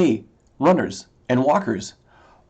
Hey, runners and walkers,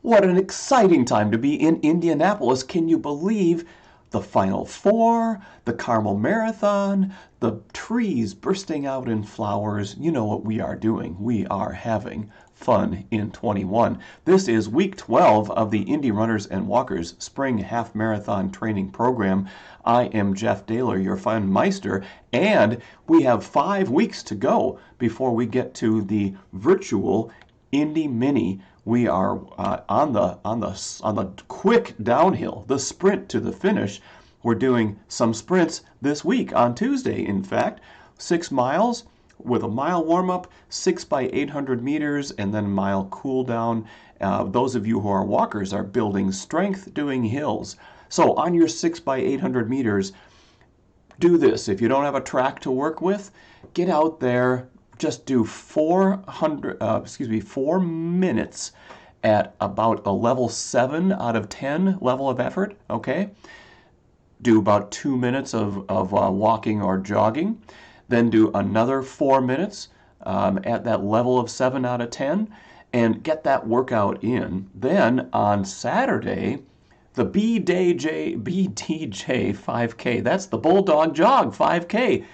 what an exciting time to be in Indianapolis. Can you believe the Final Four, the Carmel Marathon, the trees bursting out in flowers? You know what we are doing. We are having fun in 21. This is week 12 of the Indy Runners and Walkers Spring Half Marathon Training Program. I am Jeff Dehler, your fun Meister, and we have 5 weeks to go before we get to the virtual Indy Mini. We are on the quick downhill, the sprint to the finish. We're doing some sprints this week on Tuesday, in fact, 6 miles with a mile warm-up, 6 by 800 meters, and then mile cool down. Those of you who are walkers are building strength doing hills. So on your 6 by 800 meters, do this. If you don't have a track to work with, get out there. Just do 4 minutes at about a level 7 out of 10 level of effort, okay? Do about 2 minutes of walking or jogging. Then do another 4 minutes at that level of 7 out of 10 and get that workout in. Then on Saturday, the BDJ 5K, that's the Bulldog Jog 5K.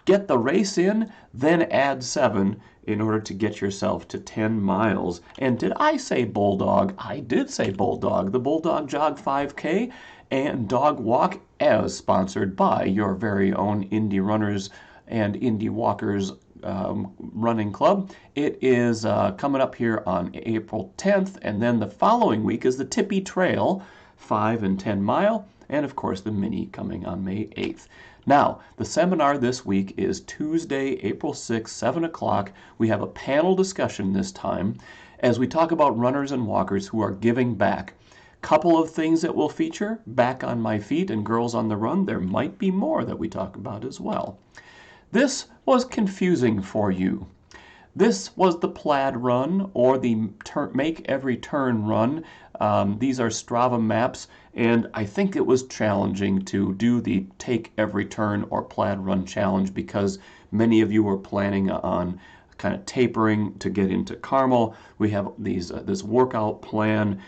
Get the race in, then add 7 in order to get yourself to 10 miles. And did I say Bulldog? I did say Bulldog. The Bulldog Jog 5K and Dog Walk, as sponsored by your very own Indy Runners and Indy Walkers running club. It is coming up here on April 10th, and then the following week is the Tippy Trail, 5 and 10 mile, and of course the Mini coming on May 8th. Now, the seminar this week is Tuesday, April 6th, 7 o'clock. We have a panel discussion this time as we talk about runners and walkers who are giving back. Couple of things that we'll feature: Back on My Feet and Girls on the Run. There might be more that we talk about as well. This was confusing for you. This was the Plaid Run or the Make Every Turn Run. These are Strava maps, and I think it was challenging to do the Take Every Turn or Plaid Run challenge because many of you were planning on kind of tapering to get into Carmel. We have this workout plan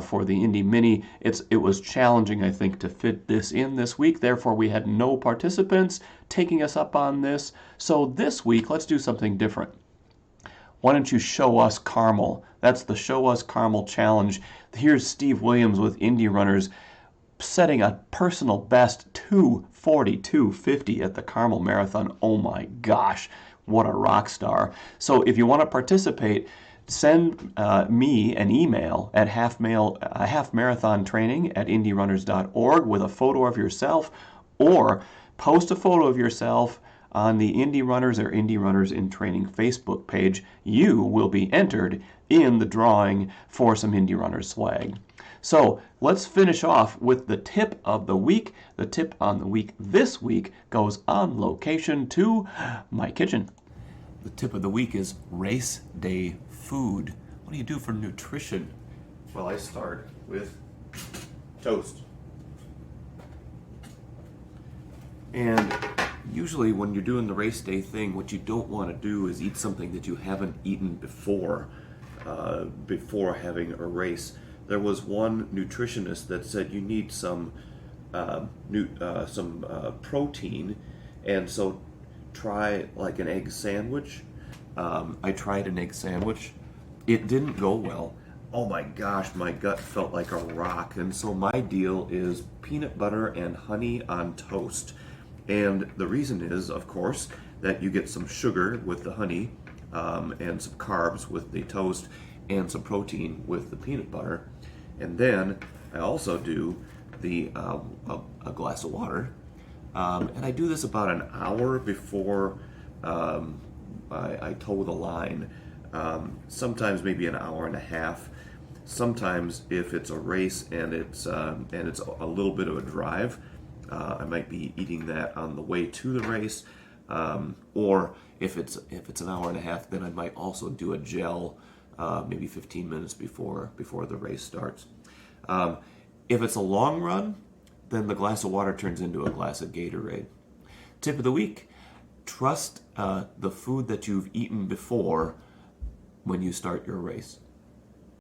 for the Indy Mini. It was challenging, I think, to fit this in this week. Therefore, we had no participants taking us up on this. So this week, let's do something different. Why don't you show us Carmel? That's the Show Us Carmel challenge. Here's Steve Williams with Indy Runners setting a personal best 2:42:50 at the Carmel Marathon. Oh my gosh, what a rock star. So if you want to participate, send me an email at halfmarathontraining@indyrunners.org with a photo of yourself, or post a photo of yourself on the Indy Runners or Indy Runners in Training Facebook page. You will be entered in the drawing for some Indy Runners swag. So let's finish off with the tip of the week. The tip on the week this week goes on location to my kitchen. The tip of the week is race day food. What do you do for nutrition? Well, I start with toast. And usually when you're doing the race day thing, what you don't want to do is eat something that you haven't eaten before having a race. There was one nutritionist that said you need some protein, and so try like an egg sandwich. I tried an egg sandwich. It didn't go well. Oh my gosh, my gut felt like a rock. And so my deal is peanut butter and honey on toast. And the reason is, of course, that you get some sugar with the honey, and some carbs with the toast, and some protein with the peanut butter. And then I also do a glass of water. And I do this about an hour before I toe the line. Sometimes maybe an hour and a half. Sometimes if it's a race and it's a little bit of a drive, I might be eating that on the way to the race, or if it's an hour and a half, then I might also do a gel, maybe 15 minutes before the race starts. If it's a long run, then the glass of water turns into a glass of Gatorade. Tip of the week: trust the food that you've eaten before when you start your race.